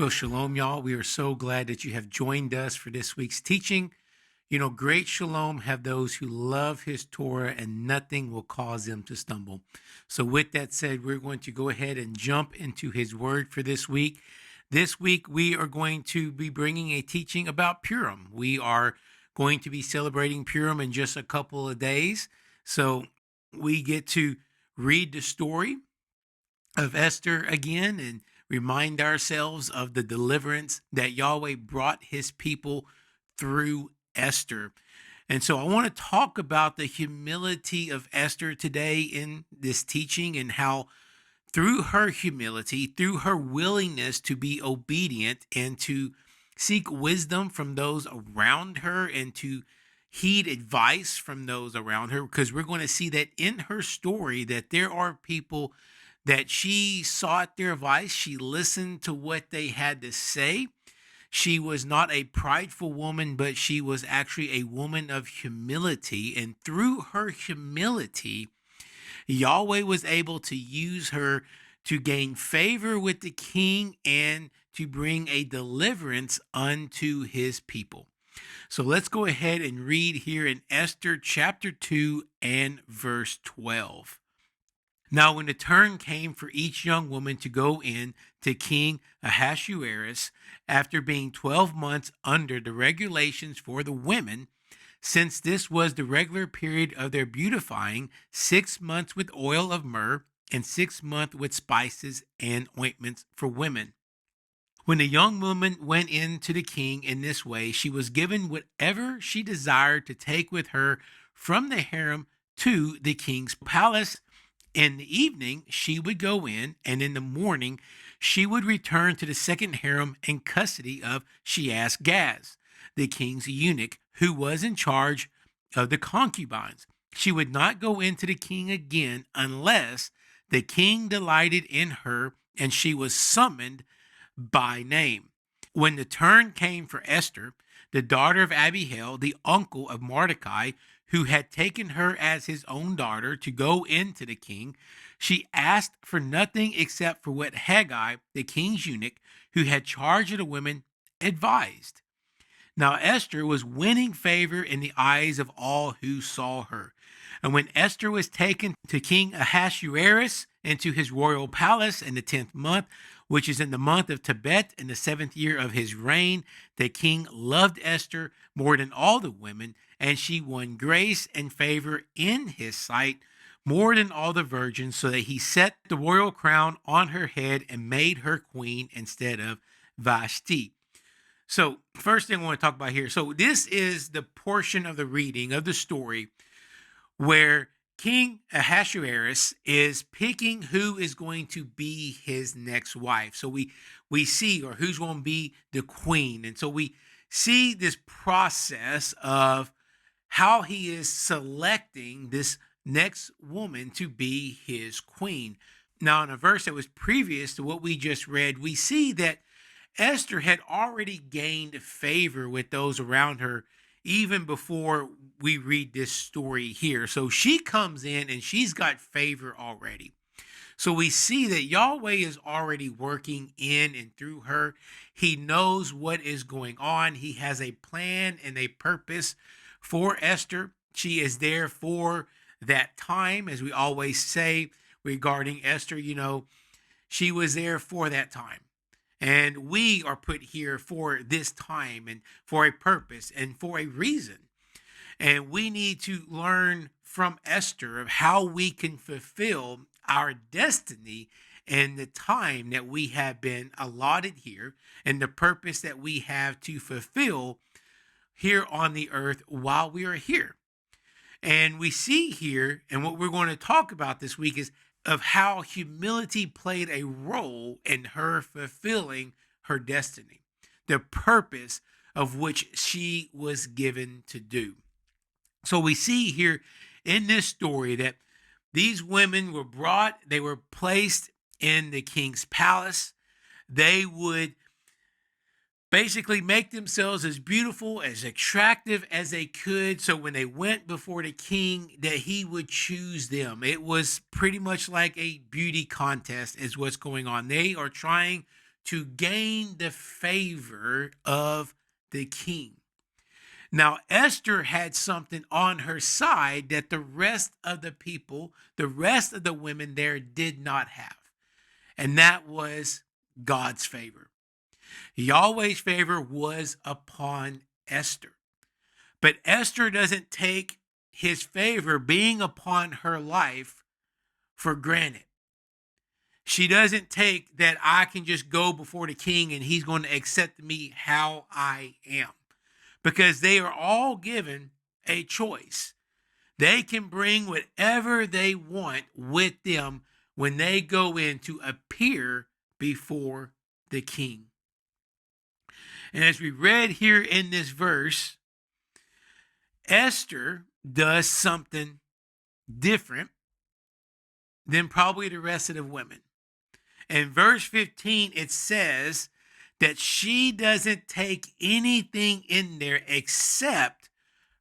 Well, shalom, y'all. We are so glad that you have joined us for this week's teaching. You know, great shalom have those who love his Torah and nothing will cause them to stumble. So with that said, we're going to go ahead and jump into his word for this week. This week, we are going to be bringing a teaching about Purim. We are going to be celebrating Purim in just a couple of days. So we get to read the story of Esther again and remind ourselves of the deliverance that Yahweh brought his people through Esther. And so I want to talk about the humility of Esther today in this teaching and how through her humility, through her willingness to be obedient and to seek wisdom from those around her and to heed advice from those around her, because we're going to see that in her story that there are people that she sought their advice. She listened to what they had to say. She was not a prideful woman, but she was actually a woman of humility. And through her humility, Yahweh was able to use her to gain favor with the king and to bring a deliverance unto his people. So let's go ahead and read here in Esther chapter 2 and verse 12. Now, when the turn came for each young woman to go in to King Ahasuerus, after being 12 months under the regulations for the women, since this was the regular period of their beautifying, 6 months with oil of myrrh, and 6 months with spices and ointments for women. When the young woman went in to the king in this way, she was given whatever she desired to take with her from the harem to the king's palace. In the evening, she would go in, and in the morning, she would return to the second harem in custody of Sheas-Gaz, the king's eunuch, who was in charge of the concubines. She would not go into the king again unless the king delighted in her and she was summoned by name. When the turn came for Esther, the daughter of Abihail, the uncle of Mordecai, who had taken her as his own daughter to go into the king, she asked for nothing except for what Haggai, the king's eunuch, who had charge of the women, advised. Now Esther was winning favor in the eyes of all who saw her. And when Esther was taken to King Ahasuerus into his royal palace in the 10th month, which is in the month of Tebet in the 7th year of his reign, the king loved Esther more than all the women, and she won grace and favor in his sight more than all the virgins, so that he set the royal crown on her head and made her queen instead of Vashti. So first thing I want to talk about here. So this is the portion of the reading of the story where King Ahasuerus is picking who is going to be his next wife. So we see, or who's going to be the queen. And so we see this process of how he is selecting this next woman to be his queen. Now, in a verse that was previous to what we just read, we see that Esther had already gained favor with those around her even before we read this story here. So she comes in and she's got favor already. So we see that Yahweh is already working in and through her. He knows what is going on. He has a plan and a purpose for Esther. She is there for that time, as we always say regarding Esther. You know, she was there for that time. And we are put here for this time and for a purpose and for a reason. And we need to learn from Esther of how we can fulfill our destiny and the time that we have been allotted here and the purpose that we have to fulfill here on the earth while we are here. And we see here, and what we're going to talk about this week is of how humility played a role in her fulfilling her destiny, the purpose of which she was given to do. So we see here in this story that these women were brought, they were placed in the king's palace. They would basically make themselves as beautiful, as attractive as they could. So when they went before the king, that he would choose them. It was pretty much like a beauty contest is what's going on. They are trying to gain the favor of the king. Now, Esther had something on her side that the rest of the people, the rest of the women there did not have. And that was God's favor. Yahweh's favor was upon Esther. But Esther doesn't take his favor being upon her life for granted. She doesn't take that I can just go before the king and he's going to accept me how I am. Because they are all given a choice. They can bring whatever they want with them when they go in to appear before the king. And as we read here in this verse, Esther does something different than probably the rest of the women. In verse 15, it says that she doesn't take anything in there except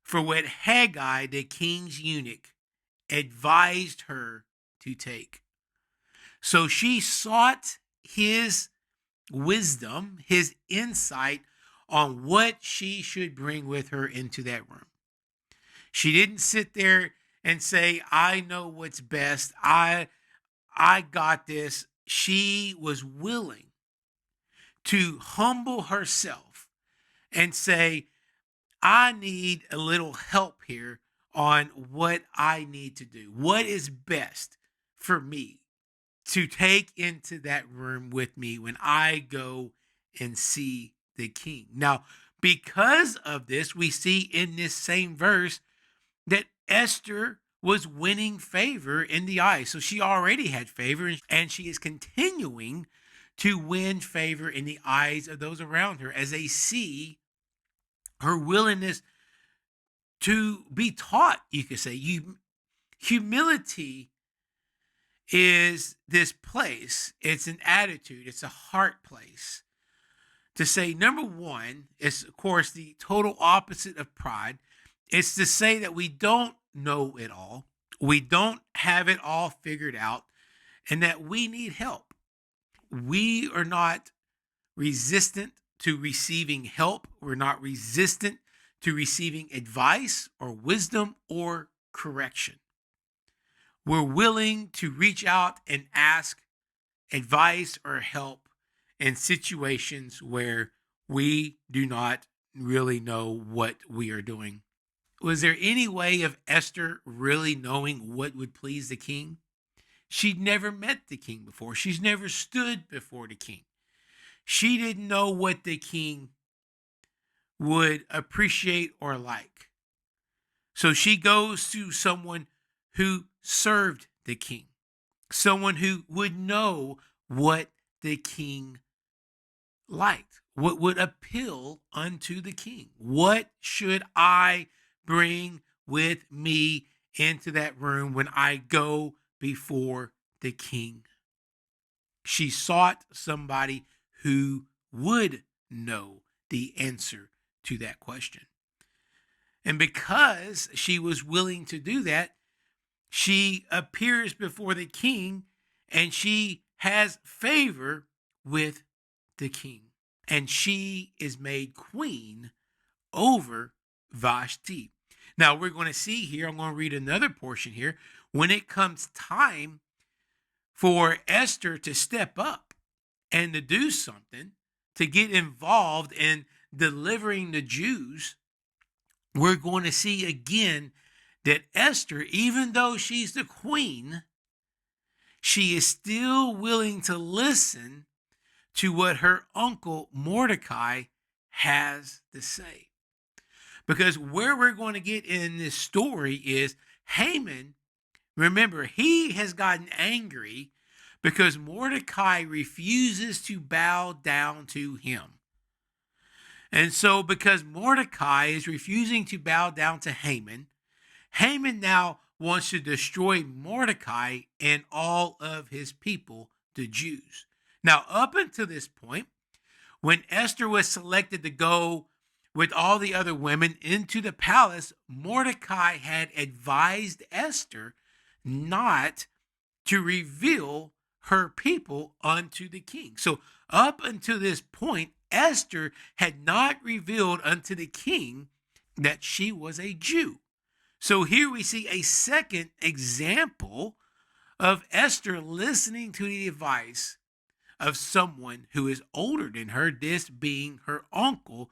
for what Haggai, the king's eunuch, advised her to take. So she sought his wisdom, his insight on what she should bring with her into that room. She didn't sit there and say, I know what's best. I got this. She was willing to humble herself and say, I need a little help here on what I need to do. What is best for me to take into that room with me when I go and see the king? Now, because of this, we see in this same verse that Esther was winning favor in the eyes. So she already had favor, and she is continuing to win favor in the eyes of those around her as they see her willingness to be taught, you could say. Humility is this place. It's an attitude. It's a heart place. To say, number one, is, of course, the total opposite of pride. It's to say that we don't know it all. We don't have it all figured out, and that we need help. We are not resistant to receiving help. We're not resistant to receiving advice or wisdom or correction. We're willing to reach out and ask advice or help in situations where we do not really know what we are doing. Was there any way of Esther really knowing what would please the king? She'd never met the king before. She's never stood before the king. She didn't know what the king would appreciate or like. So she goes to someone who served the king, someone who would know what the king liked, what would appeal unto the king. What should I bring with me into that room when I go before the king? She sought somebody who would know the answer to that question. And because she was willing to do that, she appears before the king and she has favor with the king. And she is made queen over Vashti. Now we're going to see here, I'm going to read another portion here. When it comes time for Esther to step up and to do something, to get involved in delivering the Jews, we're going to see again that Esther, even though she's the queen, she is still willing to listen to what her uncle Mordecai has to say. Because where we're going to get in this story is Haman, remember, he has gotten angry because Mordecai refuses to bow down to him. And so because Mordecai is refusing to bow down to Haman, Haman now wants to destroy Mordecai and all of his people, the Jews. Now, up until this point, when Esther was selected to go with all the other women into the palace, Mordecai had advised Esther not to reveal her people unto the king. So up until this point, Esther had not revealed unto the king that she was a Jew. So here we see a second example of Esther listening to the advice of someone who is older than her, this being her uncle,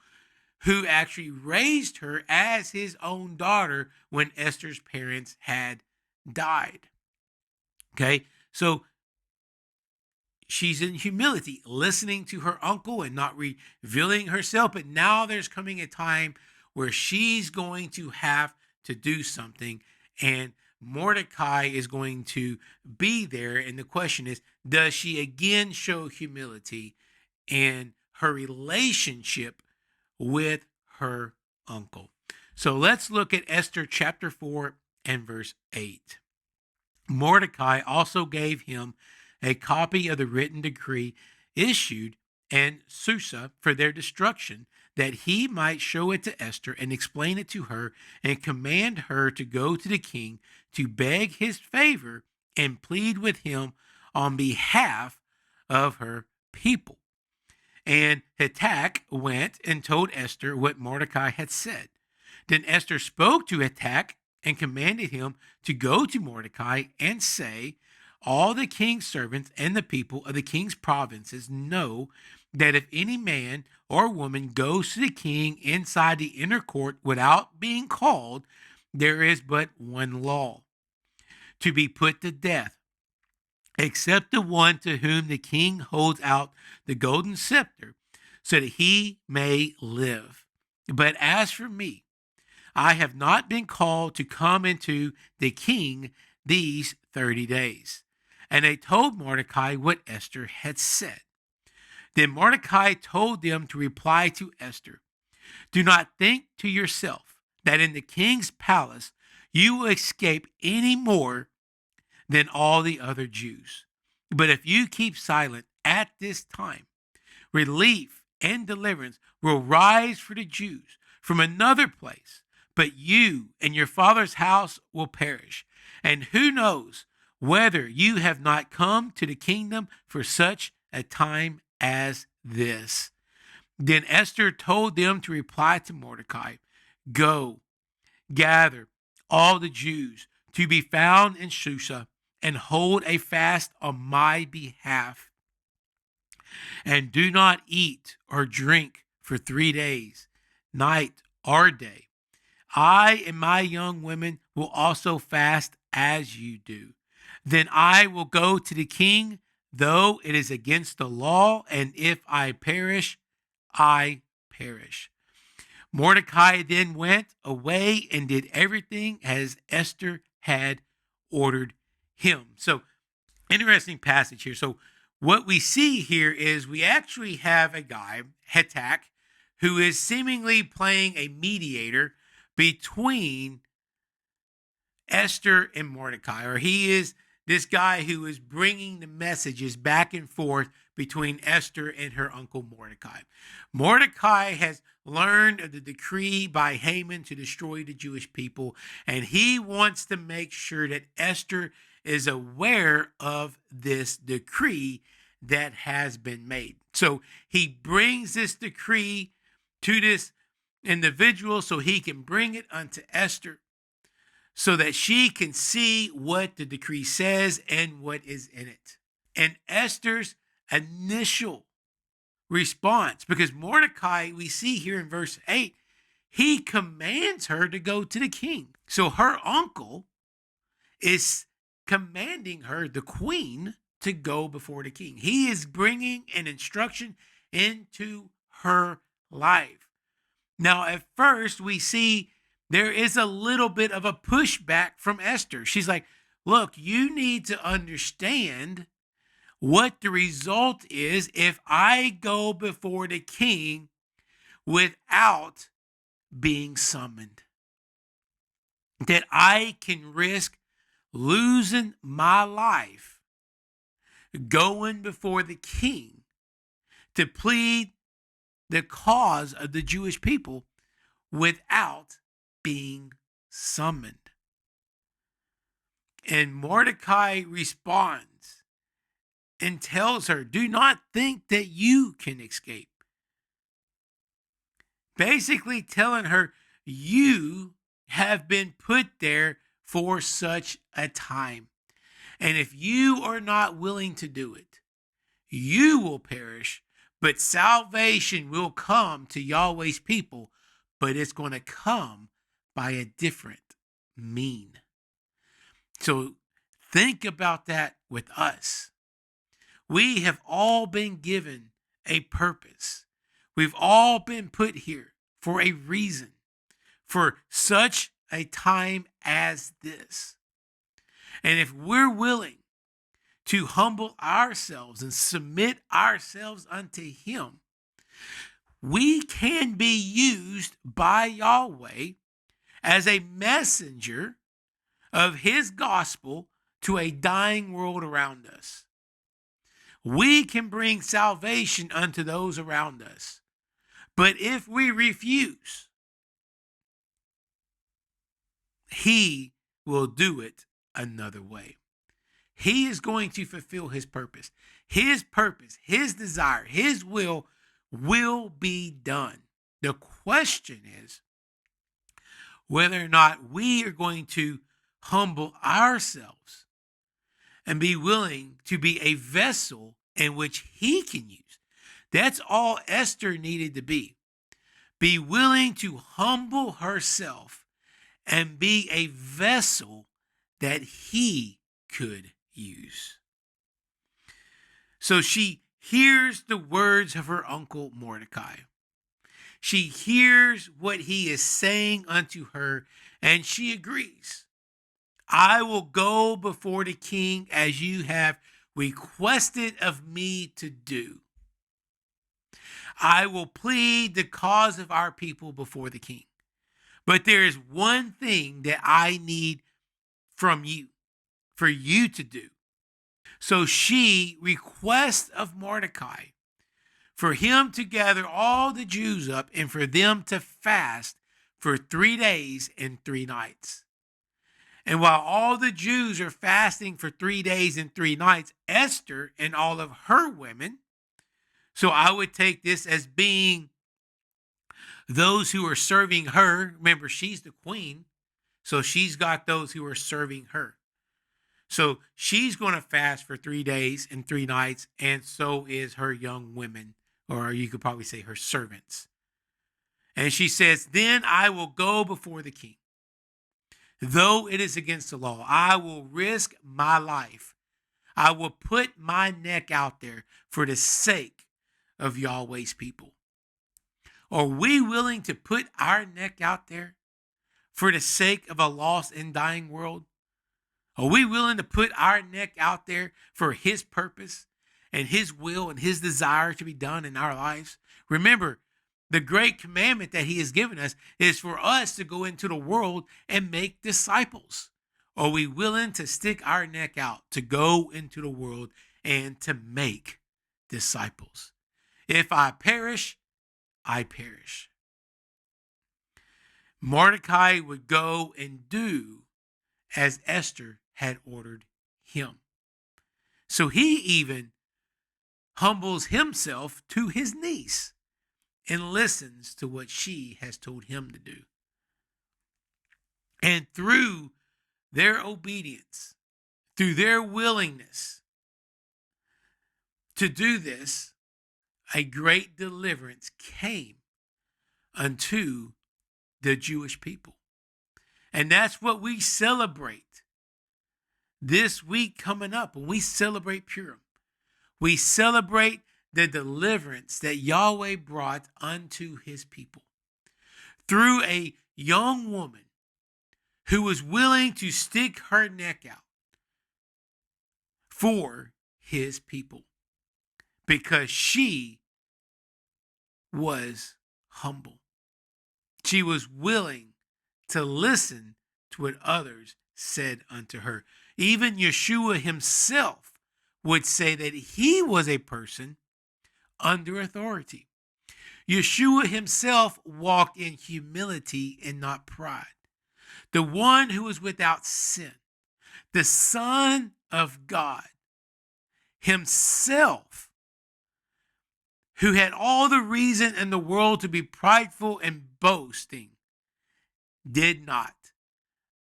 who actually raised her as his own daughter when Esther's parents had died. Okay, so she's in humility, listening to her uncle and not revealing herself. But now there's coming a time where she's going to have to do something, and Mordecai is going to be there. And the question is, does she again show humility in her relationship with her uncle? So let's look at Esther chapter 4 and verse 8. Mordecai also gave him a copy of the written decree issued in Susa for their destruction, that he might show it to Esther and explain it to her and command her to go to the king to beg his favor and plead with him on behalf of her people. And Hatak went and told Esther what Mordecai had said. Then Esther spoke to Hatak and commanded him to go to Mordecai and say, all the king's servants and the people of the king's provinces know that if any man or woman goes to the king inside the inner court without being called, there is but one law: to be put to death, except the one to whom the king holds out the golden scepter, so that he may live. But as for me, I have not been called to come into the king these 30 days. And they told Mordecai what Esther had said. Then Mordecai told them to reply to Esther, do not think to yourself that in the king's palace you will escape any more than all the other Jews. But if you keep silent at this time, relief and deliverance will rise for the Jews from another place, but you and your father's house will perish. And who knows whether you have not come to the kingdom for such a time as this. Then Esther told them to reply to Mordecai, go, gather all the Jews to be found in Susa and hold a fast on my behalf. And do not eat or drink for 3 days, night or day. I and my young women will also fast as you do. Then I will go to the king, though it is against the law, and if I perish, I perish. Mordecai then went away and did everything as Esther had ordered him. So, interesting passage here. So, what we see here is we actually have a guy, Hatak, who is seemingly playing a mediator between Esther and Mordecai, or he is this guy who is bringing the messages back and forth between Esther and her uncle Mordecai. Mordecai has learned of the decree by Haman to destroy the Jewish people, and he wants to make sure that Esther is aware of this decree that has been made. So he brings this decree to this individual so he can bring it unto Esther, so that she can see what the decree says and what is in it. And Esther's initial response, because Mordecai, we see here in verse 8, he commands her to go to the king. So her uncle is commanding her, the queen, to go before the king. He is bringing an instruction into her life. Now, at first, we see there is a little bit of a pushback from Esther. She's like, look, you need to understand what the result is if I go before the king without being summoned. That I can risk losing my life going before the king to plead the cause of the Jewish people without being summoned. And Mordecai responds and tells her, do not think that you can escape. Basically telling her, you have been put there for such a time. And if you are not willing to do it, you will perish, but salvation will come to Yahweh's people, but it's going to come by a different mean. So think about that with us. We have all been given a purpose. We've all been put here for a reason, for such a time as this. And if we're willing to humble ourselves and submit ourselves unto Him, we can be used by Yahweh as a messenger of His gospel to a dying world around us. We can bring salvation unto those around us. But if we refuse, He will do it another way. He is going to fulfill His purpose. His purpose, His desire, His will be done. The question is whether or not we are going to humble ourselves and be willing to be a vessel in which He can use. That's all Esther needed to be. Be willing to humble herself and be a vessel that He could use. So she hears the words of her uncle Mordecai. She hears what he is saying unto her, and she agrees. I will go before the king as you have requested of me to do. I will plead the cause of our people before the king. But there is one thing that I need from you, for you to do. So she requests of Mordecai for him to gather all the Jews up and for them to fast for 3 days and 3 nights. And while all the Jews are fasting for 3 days and 3 nights, Esther and all of her women, so I would take this as being those who are serving her. Remember, she's the queen, so she's got those who are serving her. So she's going to fast for 3 days and 3 nights, and so is her young women, or you could probably say her servants. And she says, then I will go before the king. Though it is against the law, I will risk my life. I will put my neck out there for the sake of Yahweh's people. Are we willing to put our neck out there for the sake of a lost and dying world? Are we willing to put our neck out there for His purpose and His will and His desire to be done in our lives? Remember, the great commandment that He has given us is for us to go into the world and make disciples. Are we willing to stick our neck out to go into the world and to make disciples? If I perish, I perish. Mordecai would go and do as Esther had ordered him. So he even humbles himself to his niece and listens to what she has told him to do. And through their obedience, through their willingness to do this, a great deliverance came unto the Jewish people. And that's what we celebrate this week coming up when we celebrate Purim. We celebrate the deliverance that Yahweh brought unto His people through a young woman who was willing to stick her neck out for His people because she was humble. She was willing to listen to what others said unto her. Even Yeshua himself would say that he was a person under authority. Yeshua himself walked in humility and not pride. The one who was without sin, the Son of God, himself, who had all the reason in the world to be prideful and boasting, did not,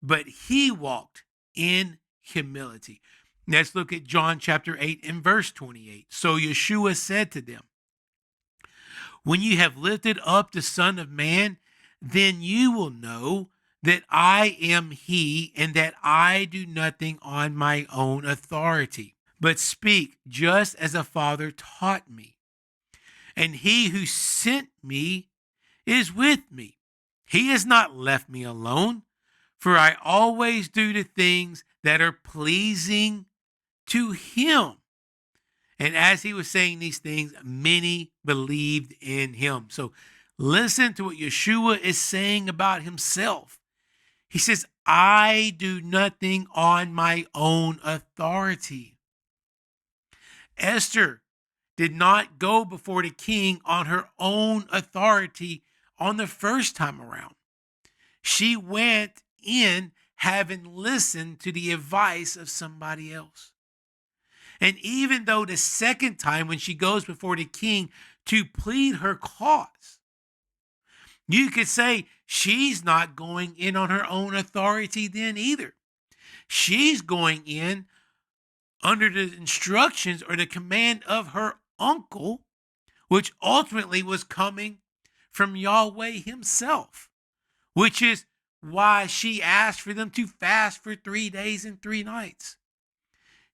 but he walked in humility. Let's look at John chapter 8 and verse 28. So Yeshua said to them, when you have lifted up the Son of Man, then you will know that I am he, and that I do nothing on my own authority, but speak just as the Father taught me. And he who sent me is with me. He has not left me alone, for I always do the things that are pleasing to him. And as he was saying these things, many believed in him. So listen to what Yeshua is saying about himself. He says, I do nothing on my own authority. Esther did not go before the king on her own authority on the first time around. She went in having listened to the advice of somebody else. And even though the second time when she goes before the king to plead her cause, you could say she's not going in on her own authority then either. She's going in under the instructions or the command of her uncle, which ultimately was coming from Yahweh himself, which is why she asked for them to fast for 3 days and 3 nights.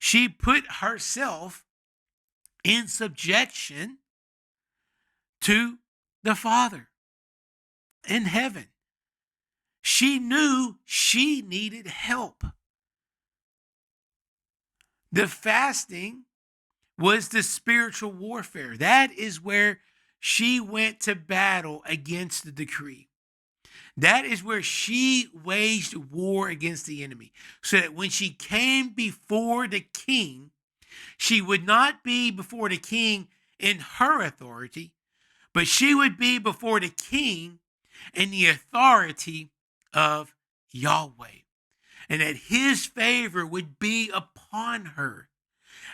She put herself in subjection to the Father in heaven. She knew she needed help. The fasting was the spiritual warfare. That is where she went to battle against the decree. That is where she waged war against the enemy, so that when she came before the king, she would not be before the king in her authority, but she would be before the king in the authority of Yahweh, and that his favor would be upon her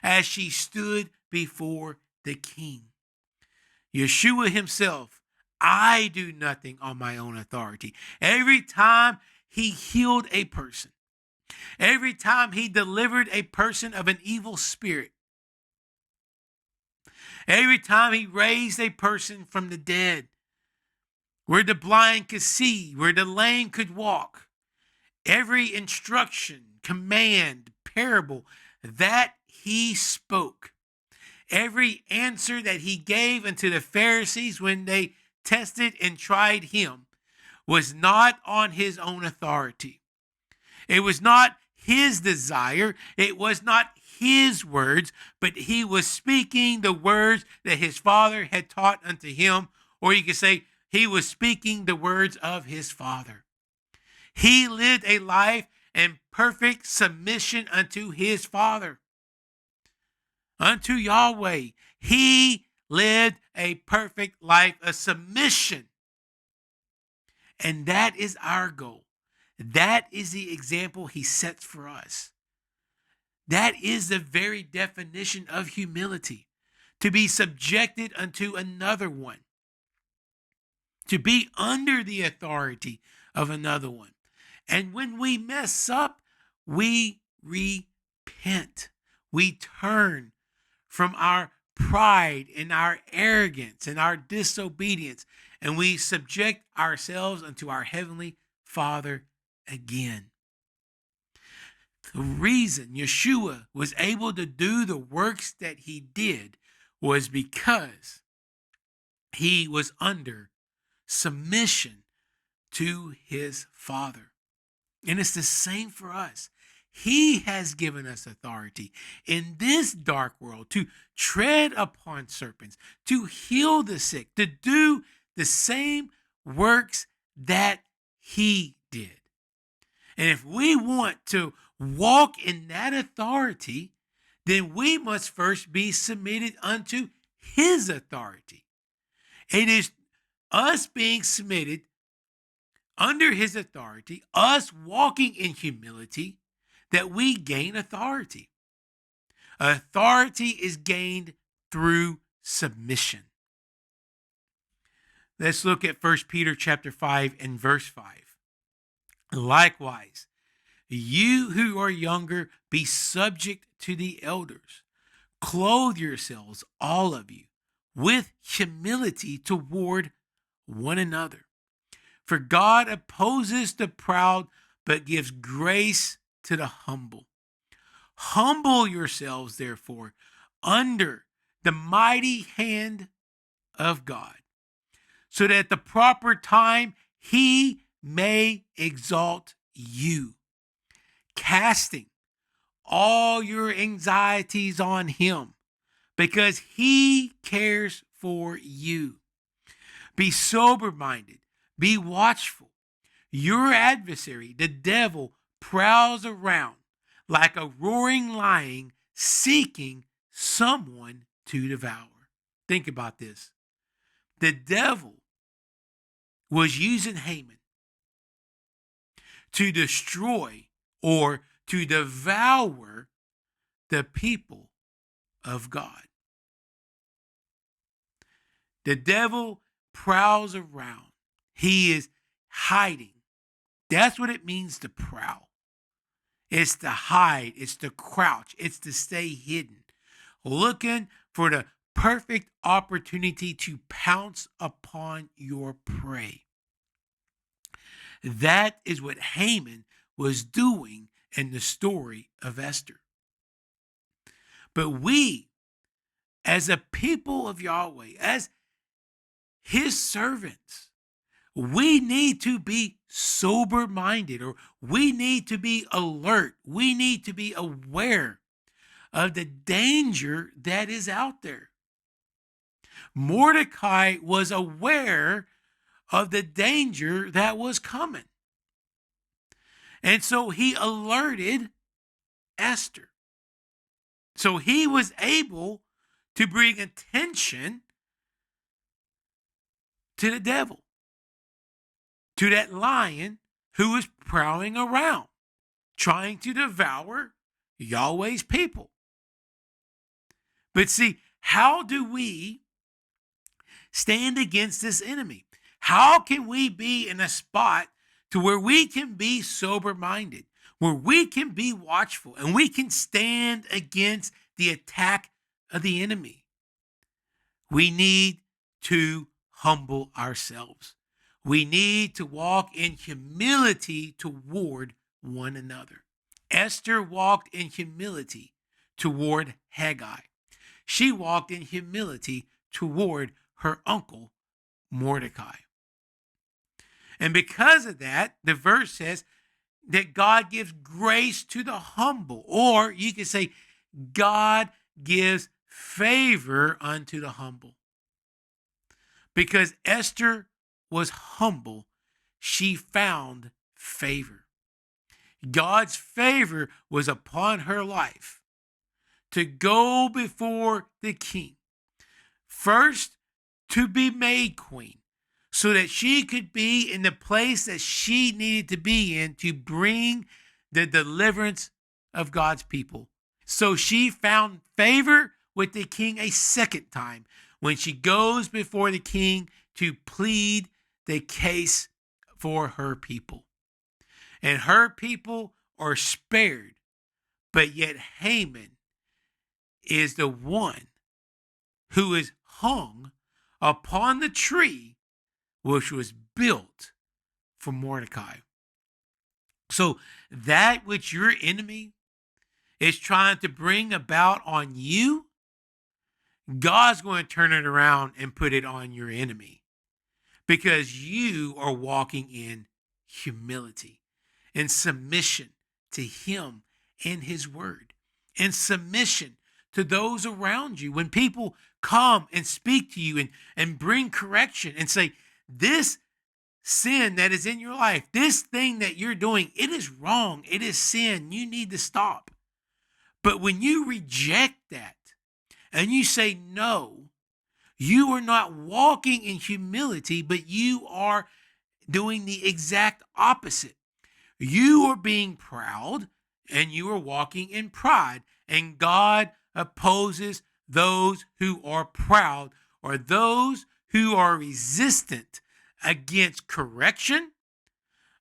as she stood before the king. Yeshua himself, I do nothing on my own authority. Every time he healed a person, every time he delivered a person of an evil spirit, every time he raised a person from the dead, where the blind could see, where the lame could walk, every instruction, command, parable that he spoke, every answer that he gave unto the Pharisees when they tested and tried him, was not on his own authority. It was not his desire. It was not his words, but he was speaking the words that his Father had taught unto him, or you could say he was speaking the words of his Father. He lived a life in perfect submission unto his Father, unto Yahweh. He lived a perfect life of submission. And that is our goal. That is the example he sets for us. That is the very definition of humility, to be subjected unto another one, to be under the authority of another one. And when we mess up, we repent. We turn from our pride and our arrogance and our disobedience, and we subject ourselves unto our Heavenly Father again. The reason Yeshua was able to do the works that he did was because he was under submission to his Father. And it's the same for us. He has given us authority in this dark world to tread upon serpents, to heal the sick, to do the same works that he did. And if we want to walk in that authority, then we must first be submitted unto his authority. It is us being submitted under his authority, us walking in humility, that we gain authority. Authority is gained through submission. Let's look at 1 Peter chapter 5 and verse 5. Likewise, you who are younger, be subject to the elders. Clothe yourselves, all of you, with humility toward one another. For God opposes the proud, but gives grace to the humble. Humble yourselves, therefore, under the mighty hand of God, so that at the proper time he may exalt you, casting all your anxieties on him, because he cares for you. Be sober-minded, be watchful. Your adversary, the devil, prowls around like a roaring lion, seeking someone to devour. Think about this. The devil was using Haman to destroy or to devour the people of God. The devil prowls around. He is hiding. That's what it means to prowl. It's to hide. It's to crouch. It's to stay hidden, looking for the perfect opportunity to pounce upon your prey. That is what Haman was doing in the story of Esther. But we, as a people of Yahweh, as his servants, we need to be sober-minded, or we need to be alert. We need to be aware of the danger that is out there. Mordecai was aware of the danger that was coming. And so he alerted Esther. So he was able to bring attention to the devil, to that lion who was prowling around, trying to devour Yahweh's people. But see, how do we stand against this enemy? How can we be in a spot to where we can be sober-minded, where we can be watchful, and we can stand against the attack of the enemy? We need to humble ourselves. We need to walk in humility toward one another. Esther walked in humility toward Haggai. She walked in humility toward her uncle Mordecai. And because of that, the verse says that God gives grace to the humble, or you could say God gives favor unto the humble. Because Esther was humble, she found favor. God's favor was upon her life to go before the king. First, to be made queen, so that she could be in the place that she needed to be in to bring the deliverance of God's people. So she found favor with the king a second time when she goes before the king to plead the case for her people. And her people are spared, but yet Haman is the one who is hung upon the tree which was built for Mordecai. So that which your enemy is trying to bring about on you, God's going to turn it around and put it on your enemy, because you are walking in humility and submission to him and his word, and submission to those around you. When people come and speak to you and bring correction and say, this sin that is in your life, this thing that you're doing, it is wrong, it is sin, you need to stop. But when you reject that and you say no, you are not walking in humility, but you are doing the exact opposite. You are being proud and you are walking in pride, and God opposes those who are proud, or those who are resistant against correction,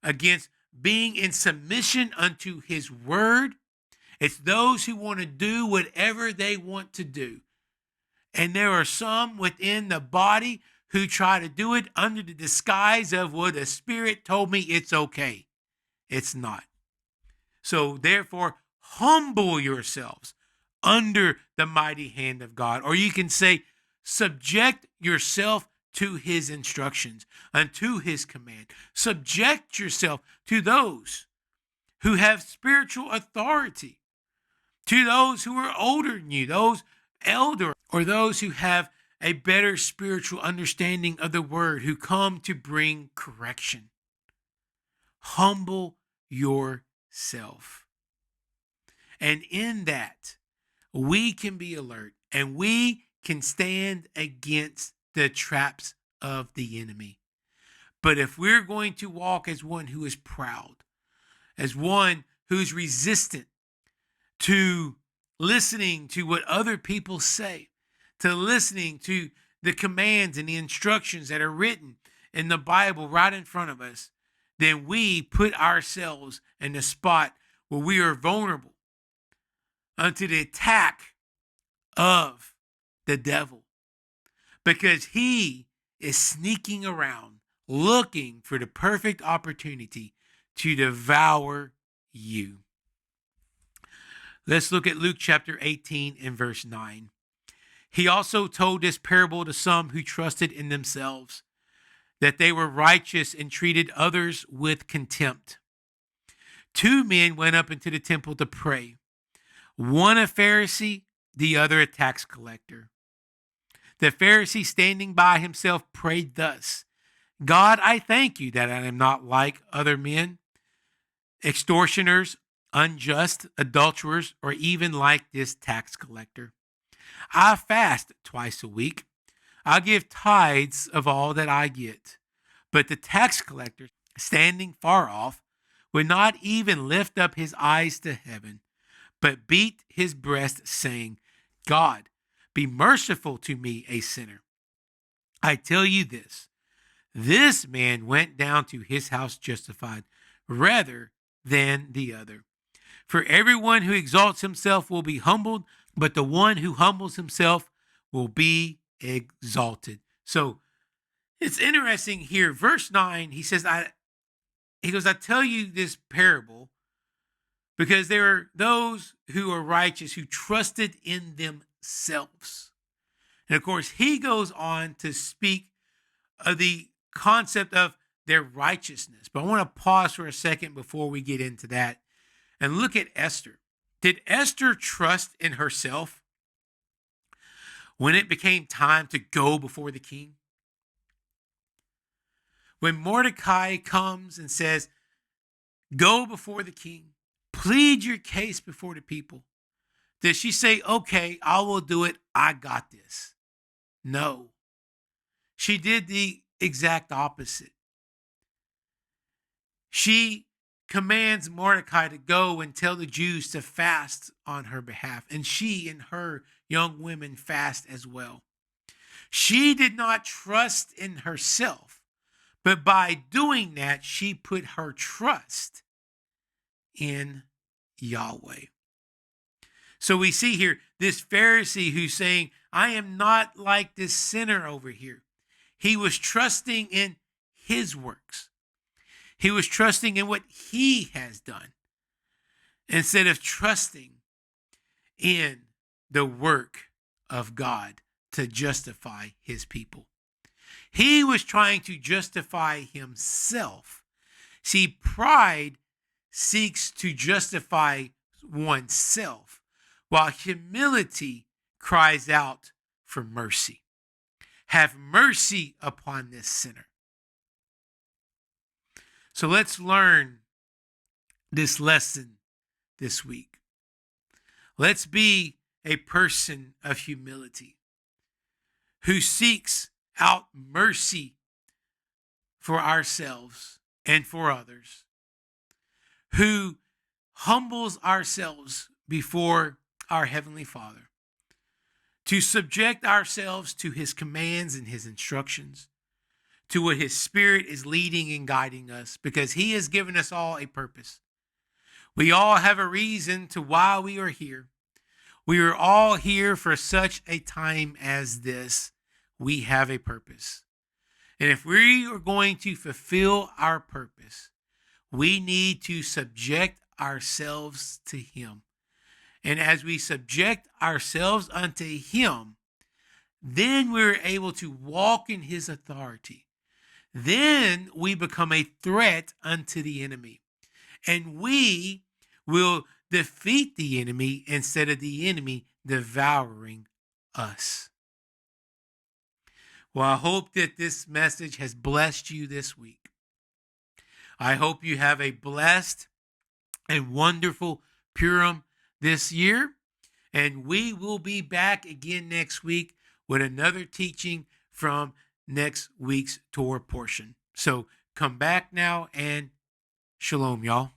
against being in submission unto his word. It's those who want to do whatever they want to do. And there are some within the body who try to do it under the disguise of, well, the Spirit told me it's okay. It's not. So therefore, humble yourselves under the mighty hand of God. Or you can say, subject yourself to his instructions and to his command. Subject yourself to those who have spiritual authority, to those who are older than you, those elder, or those who have a better spiritual understanding of the word, who come to bring correction. Humble yourself. And in that, we can be alert and we can stand against the traps of the enemy. But if we're going to walk as one who is proud, as one who's resistant to listening to what other people say, to listening to the commands and the instructions that are written in the Bible right in front of us, then we put ourselves in the spot where we are vulnerable unto the attack of the devil, because he is sneaking around looking for the perfect opportunity to devour you. Let's look at Luke chapter 18 and verse 9. He also told this parable to some who trusted in themselves that they were righteous and treated others with contempt. 2 men went up into the temple to pray, one a Pharisee, the other a tax collector. The Pharisee, standing by himself, prayed thus: God, I thank you that I am not like other men, extortioners, unjust, adulterers, or even like this tax collector. I fast twice a week. I give tithes of all that I get. But the tax collector, standing far off, would not even lift up his eyes to heaven, but beat his breast, saying, God, be merciful to me, a sinner. I tell you this man went down to his house justified rather than the other. For everyone who exalts himself will be humbled, but the one who humbles himself will be exalted. So it's interesting here. Verse 9, he says, I tell you this parable because there are those who are righteous who trusted in themselves. And of course, he goes on to speak of the concept of their righteousness. But I want to pause for a second before we get into that and look at Esther. Did Esther trust in herself when it became time to go before the king? When Mordecai comes and says, go before the king, plead your case before the people, does she say, okay, I will do it, I got this? No. She did the exact opposite. She commands Mordecai to go and tell the Jews to fast on her behalf. And she and her young women fast as well. She did not trust in herself, but by doing that, she put her trust in Yahweh. So we see here this Pharisee who's saying, I am not like this sinner over here. He was trusting in his works. He was trusting in what he has done instead of trusting in the work of God to justify his people. He was trying to justify himself. See, pride seeks to justify oneself, while humility cries out for mercy. Have mercy upon this sinner. So let's learn this lesson this week. Let's be a person of humility who seeks out mercy for ourselves and for others, who humbles ourselves before our Heavenly Father, to subject ourselves to his commands and his instructions, to what his Spirit is leading and guiding us, because he has given us all a purpose. We all have a reason to why we are here. We are all here for such a time as this. We have a purpose. And if we are going to fulfill our purpose, we need to subject ourselves to him. And as we subject ourselves unto him, then we're able to walk in his authority. Then we become a threat unto the enemy. And we will defeat the enemy instead of the enemy devouring us. Well, I hope that this message has blessed you this week. I hope you have a blessed and wonderful Purim this year. And we will be back again next week with another teaching from next week's Torah portion. So come back now and shalom, y'all.